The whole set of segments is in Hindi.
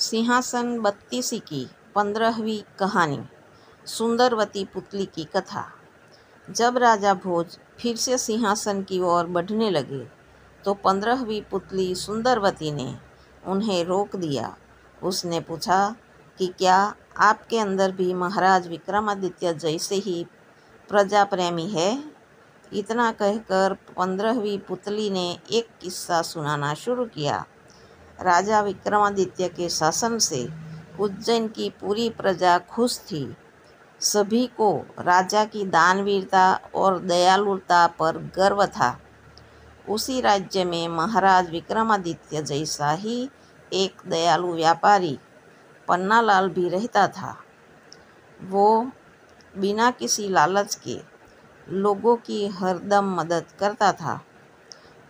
सिंहासन बत्तीसी की 15वीं कहानी। सुंदरवती पुतली की कथा। जब राजा भोज फिर से सिंहासन की ओर बढ़ने लगे तो 15वीं पुतली सुंदरवती ने उन्हें रोक दिया। उसने पूछा कि क्या आपके अंदर भी महाराज विक्रमादित्य जैसे ही प्रजा प्रेमी है? इतना कहकर 15वीं पुतली ने एक किस्सा सुनाना शुरू किया। राजा विक्रमादित्य के शासन से उज्जैन की पूरी प्रजा खुश थी। सभी को राजा की दानवीरता और दयालुता पर गर्व था। उसी राज्य में महाराज विक्रमादित्य जैसा ही एक दयालु व्यापारी पन्नालाल भी रहता था। वो बिना किसी लालच के लोगों की हरदम मदद करता था।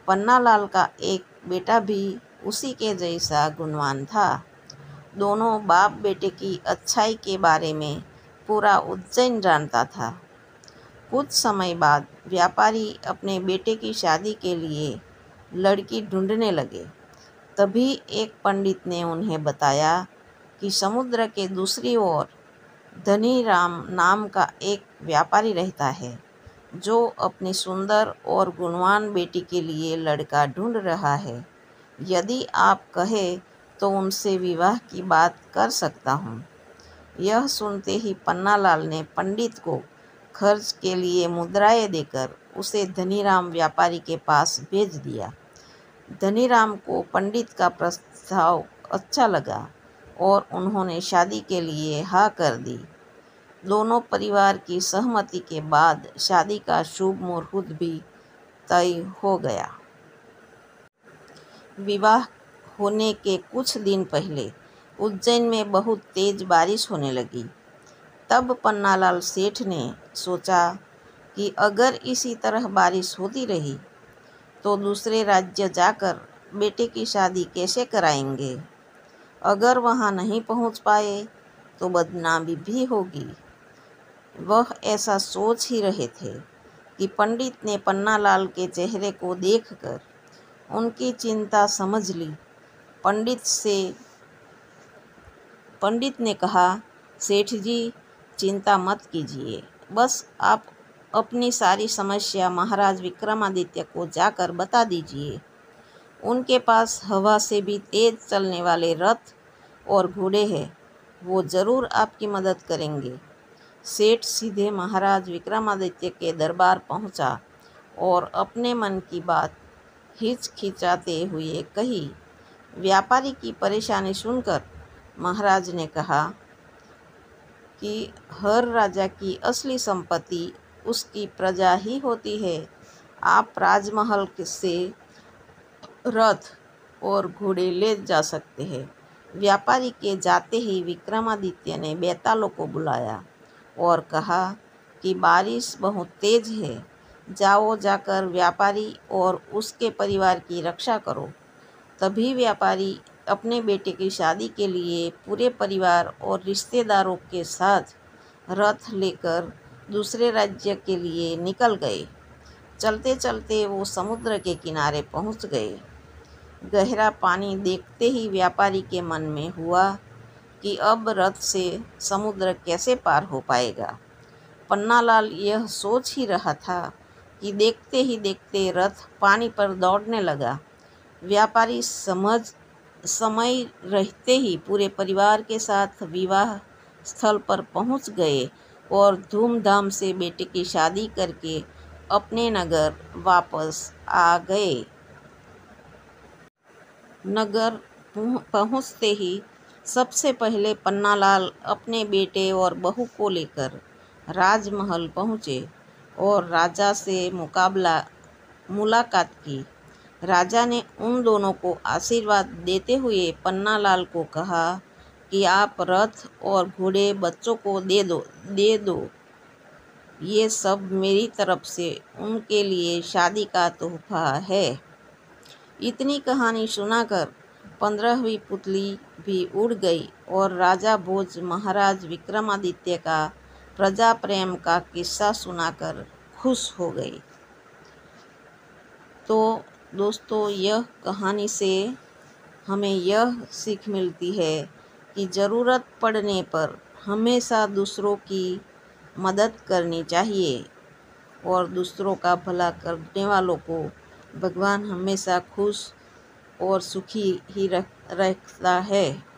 पन्नालाल का एक बेटा भी उसी के जैसा गुणवान था। दोनों बाप बेटे की अच्छाई के बारे में पूरा उज्जैन जानता था। कुछ समय बाद व्यापारी अपने बेटे की शादी के लिए लड़की ढूंढने लगे। तभी एक पंडित ने उन्हें बताया कि समुद्र के दूसरी ओर धनीराम नाम का एक व्यापारी रहता है, जो अपनी सुंदर और गुणवान बेटी के लिए लड़का ढूंढ रहा है। यदि आप कहें तो उनसे विवाह की बात कर सकता हूँ। यह सुनते ही पन्नालाल ने पंडित को खर्च के लिए मुद्राएं देकर उसे धनीराम व्यापारी के पास भेज दिया। धनीराम को पंडित का प्रस्ताव अच्छा लगा और उन्होंने शादी के लिए हाँ कर दी। दोनों परिवार की सहमति के बाद शादी का शुभ मुहूर्त भी तय हो गया। विवाह होने के कुछ दिन पहले उज्जैन में बहुत तेज बारिश होने लगी। तब पन्नालाल सेठ ने सोचा कि अगर इसी तरह बारिश होती रही तो दूसरे राज्य जाकर बेटे की शादी कैसे कराएंगे? अगर वहां नहीं पहुंच पाए तो बदनामी भी होगी। वह ऐसा सोच ही रहे थे कि पंडित ने पन्नालाल के चेहरे को देखकर उनकी चिंता समझ ली। पंडित ने कहा, सेठ जी, चिंता मत कीजिए, बस आप अपनी सारी समस्या महाराज विक्रमादित्य को जाकर बता दीजिए। उनके पास हवा से भी तेज चलने वाले रथ और घोड़े हैं, वो जरूर आपकी मदद करेंगे। सेठ सीधे महाराज विक्रमादित्य के दरबार पहुंचा और अपने मन की बात हिचकिचाते हुए कही। व्यापारी की परेशानी सुनकर महाराज ने कहा कि हर राजा की असली संपत्ति उसकी प्रजा ही होती है। आप राजमहल से रथ और घोड़े ले जा सकते हैं। व्यापारी के जाते ही विक्रमादित्य ने बेतालों को बुलाया और कहा कि बारिश बहुत तेज है, जाओ जाकर व्यापारी और उसके परिवार की रक्षा करो। तभी व्यापारी अपने बेटे की शादी के लिए पूरे परिवार और रिश्तेदारों के साथ रथ लेकर दूसरे राज्य के लिए निकल गए। चलते चलते वो समुद्र के किनारे पहुंच गए। गहरा पानी देखते ही व्यापारी के मन में हुआ कि अब रथ से समुद्र कैसे पार हो पाएगा। पन्नालाल यह सोच ही रहा था कि देखते ही देखते रथ पानी पर दौड़ने लगा। व्यापारी समय रहते ही पूरे परिवार के साथ विवाह स्थल पर पहुंच गए और धूमधाम से बेटे की शादी करके अपने नगर वापस आ गए। नगर पहुंचते ही सबसे पहले पन्नालाल अपने बेटे और बहू को लेकर राजमहल पहुंचे और राजा से मुलाकात की। राजा ने उन दोनों को आशीर्वाद देते हुए पन्नालाल को कहा कि आप रथ और घोड़े बच्चों को दे दो। ये सब मेरी तरफ से उनके लिए शादी का तोहफा है। इतनी कहानी सुनाकर 15वीं पुतली भी उड़ गई और राजा भोज महाराज विक्रमादित्य का प्रजा प्रेम का किस्सा सुनाकर खुश हो गए। तो दोस्तों, यह कहानी से हमें यह सीख मिलती है कि ज़रूरत पड़ने पर हमेशा दूसरों की मदद करनी चाहिए और दूसरों का भला करने वालों को भगवान हमेशा खुश और सुखी ही रखता है।